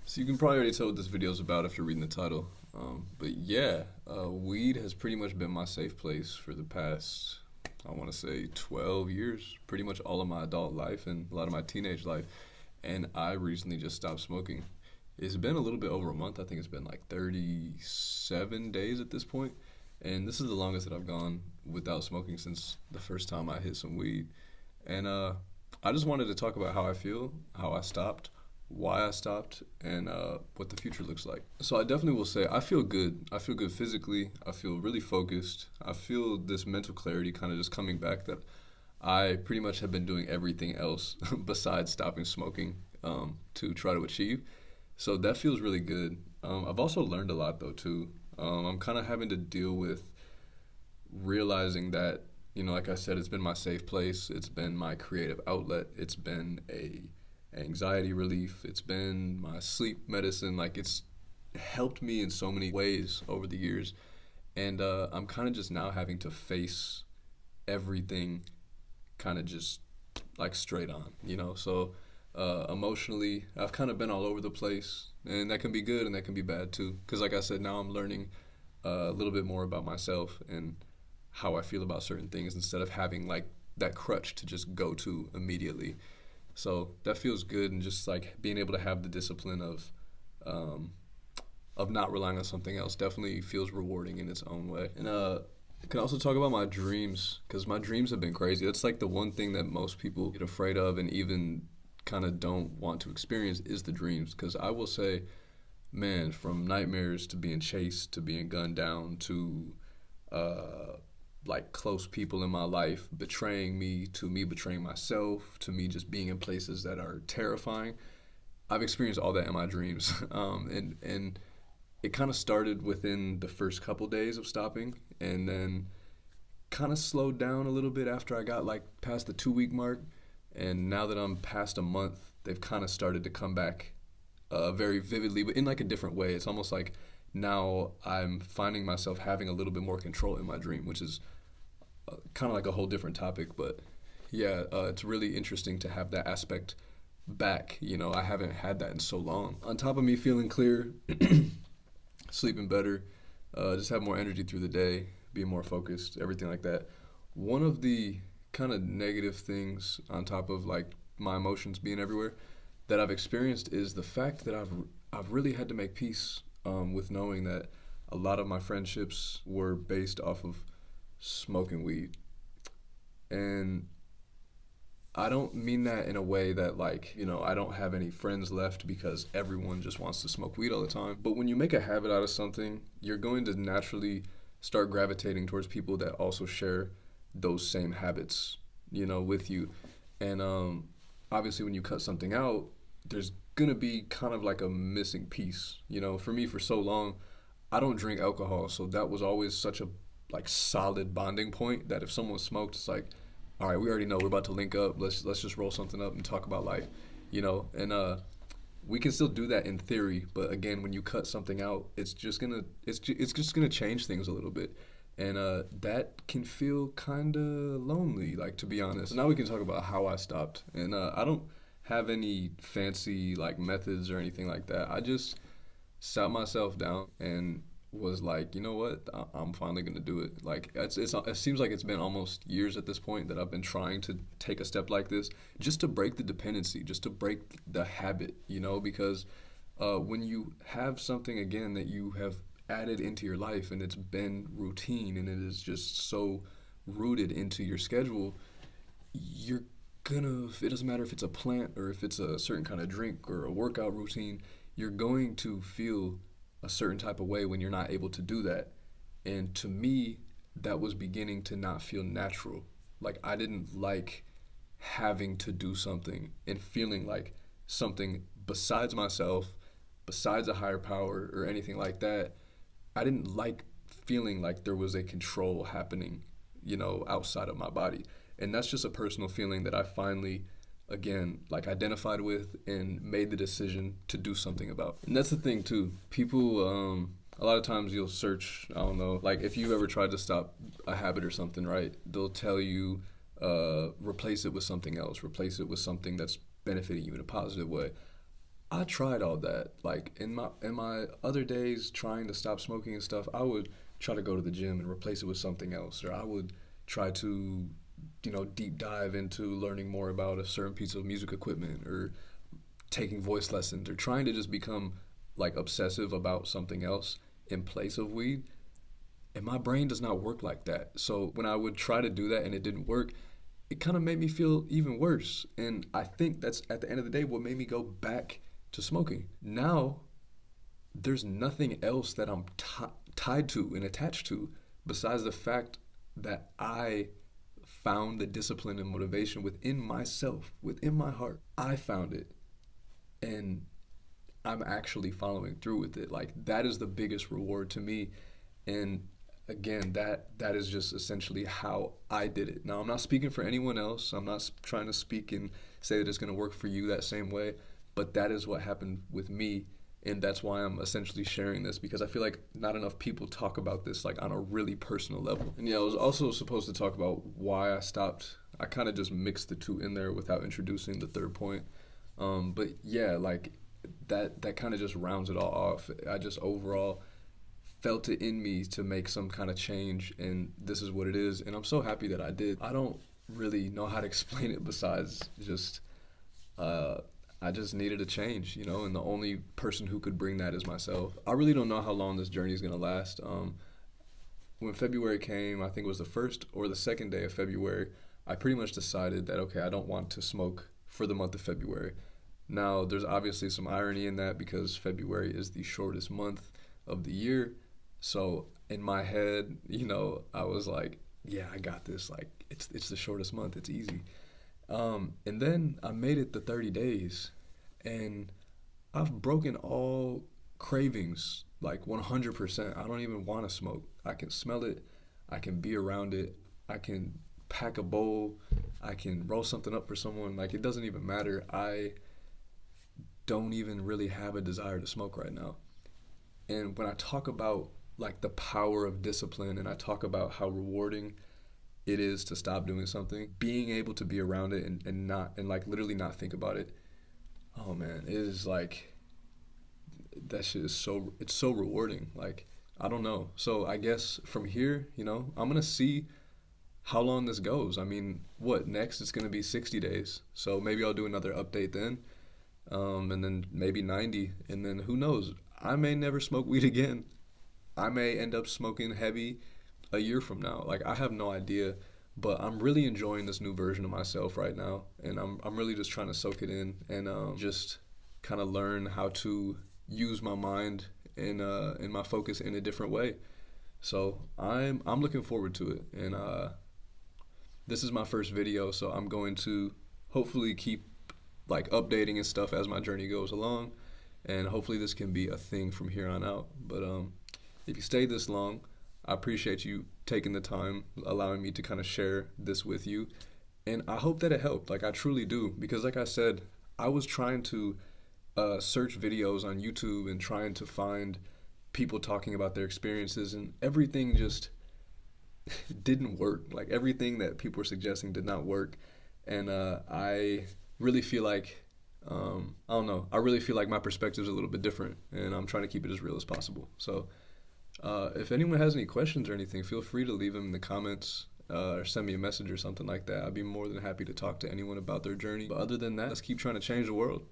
So you can probably already tell what this video is about after reading the title. But yeah, weed has pretty much been my safe place for the past, I want to say, 12 years, pretty much all of my adult life and a lot of my teenage life. And I recently just stopped smoking. It's been a little bit over a month. I think it's been like 37 days at this point. And this is the longest that I've gone without smoking since the first time I hit some weed. And I just wanted to talk about how I feel, how I stopped, why I stopped, and what the future looks like. So I definitely will say I feel good. I feel good physically. I feel really focused. I feel this mental clarity kind of just coming back that I pretty much have been doing everything else besides stopping smoking to try to achieve. So that feels really good. I've also learned a lot though too. I'm kind of having to deal with realizing that, like I said, it's been my safe place. It's been my creative outlet. It's been a anxiety relief. It's been my sleep medicine. Like it's helped me in so many ways over the years. And I'm kind of just now having to face everything kind of just like straight on, So emotionally, I've kind of been all over the place, and that can be good and that can be bad too. Because, like I said, now I'm learning a little bit more about myself and how I feel about certain things instead of having like that crutch to just go to immediately. So that feels good, and just like being able to have the discipline um, of not relying on something else definitely feels rewarding in its own way. And I can also talk about my dreams because my dreams have been crazy. That's like the one thing that most people get afraid of and even kind of don't want to experience is the dreams. Because I will say, man, from nightmares to being chased to being gunned down to uh, like close people in my life betraying me to me betraying myself to me just being in places that are terrifying. I've experienced all that in my dreams, and it kind of started within the first couple days of stopping, and then kind of slowed down a little bit after I got like past the 2 week mark, and now that I'm past a month, they've kind of started to come back very vividly, but in like a different way. It's almost like now I'm finding myself having a little bit more control in my dream, which is kind of like a whole different topic. But yeah, it's really interesting to have that aspect back. I haven't had that in so long. On top of me feeling clear, sleeping better, just have more energy through the day, being more focused, everything like that. One of the kind of negative things on top of like my emotions being everywhere that I've experienced is the fact that I've really had to make peace with knowing that a lot of my friendships were based off of smoking weed. And I don't mean that in a way that like, I don't have any friends left because everyone just wants to smoke weed all the time. But when you make a habit out of something, you're going to naturally start gravitating towards people that also share those same habits, with you. And obviously when you cut something out, there's gonna be kind of like a missing piece. For me for so long, I don't drink alcohol, so that was always such a like solid bonding point that if someone smoked, it's like, all right, we already know we're about to link up. Let's just roll something up and talk about life, And we can still do that in theory, but again, when you cut something out, it's just gonna change things a little bit, and that can feel kind of lonely, like to be honest. So now we can talk about how I stopped, and I don't have any fancy like methods or anything like that. I just sat myself down and was like, you know what, I'm finally gonna do it. Like it seems like it's been almost years at this point that I've been trying to take a step like this, just to break the dependency, just to break the habit, because when you have something again that you have added into your life and it's been routine and it is just so rooted into your schedule, you're it doesn't matter if it's a plant or if it's a certain kind of drink or a workout routine, you're going to feel a certain type of way when you're not able to do that. And to me, that was beginning to not feel natural. Like I didn't like having to do something and feeling like something besides myself, besides a higher power or anything like that. I didn't like feeling like there was a control happening, outside of my body. And that's just a personal feeling that I finally again like identified with and made the decision to do something about. And that's the thing too. People a lot of times you'll search, I don't know, like if you've ever tried to stop a habit or something, right? They'll tell you replace it with something else, replace it with something that's benefiting you in a positive way. I tried all that. Like in my other days trying to stop smoking and stuff, I would try to go to the gym and replace it with something else, or I would try to, deep dive into learning more about a certain piece of music equipment, or taking voice lessons, or trying to just become like obsessive about something else in place of weed. And my brain does not work like that. So when I would try to do that and it didn't work, it kind of made me feel even worse. And I think that's at the end of the day what made me go back to smoking. Now, there's nothing else that I'm tied to and attached to besides the fact that I found the discipline and motivation within myself, within my heart. I found it. And I'm actually following through with it. Like, that is the biggest reward to me. And again, that is just essentially how I did it. Now, I'm not speaking for anyone else. I'm not trying to speak and say that it's going to work for you that same way, but that is what happened with me, and that's why I'm essentially sharing this, because I feel like not enough people talk about this like on a really personal level. And yeah, I was also supposed to talk about why I stopped. I kind of just mixed the two in there without introducing the third point. But yeah, like that kind of just rounds it all off. I just overall felt it in me to make some kind of change, and this is what it is, and I'm so happy that I did. I don't really know how to explain it besides just I just needed a change, and the only person who could bring that is myself. I really don't know how long this journey is going to last. When February came, I think it was the first or the second day of February, I pretty much decided that, okay, I don't want to smoke for the month of February. Now, there's obviously some irony in that because February is the shortest month of the year. So in my head, I was like, yeah, I got this. Like, it's the shortest month. It's easy. And then I made it the 30 days, and I've broken all cravings, like 100%. I don't even want to smoke. I can smell it. I can be around it. I can pack a bowl. I can roll something up for someone. Like, it doesn't even matter. I don't even really have a desire to smoke right now. And when I talk about like the power of discipline, and I talk about how rewarding it is to stop doing something, being able to be around it and not, and like literally not think about it, oh man, it is like, that shit is it's so rewarding. Like, I don't know. So I guess from here, I'm gonna see how long this goes. I mean, what next? It's gonna be 60 days. So maybe I'll do another update then. And then maybe 90, and then who knows? I may never smoke weed again. I may end up smoking heavy a year from now. Like, I have no idea, but I'm really enjoying this new version of myself right now, and I'm really just trying to soak it in and just kind of learn how to use my mind and my focus in a different way. So I'm looking forward to it, and this is my first video, so I'm going to hopefully keep like updating and stuff as my journey goes along, and hopefully this can be a thing from here on out. But if you stayed this long, I appreciate you taking the time, allowing me to kind of share this with you, and I hope that it helped. Like, I truly do, because like I said, I was trying to search videos on YouTube and trying to find people talking about their experiences, and everything just didn't work. Like, everything that people were suggesting did not work, and I really feel like, I don't know, I really feel like my perspective is a little bit different, and I'm trying to keep it as real as possible. So if anyone has any questions or anything, feel free to leave them in the comments or send me a message or something like that. I'd be more than happy to talk to anyone about their journey. But other than that, let's keep trying to change the world.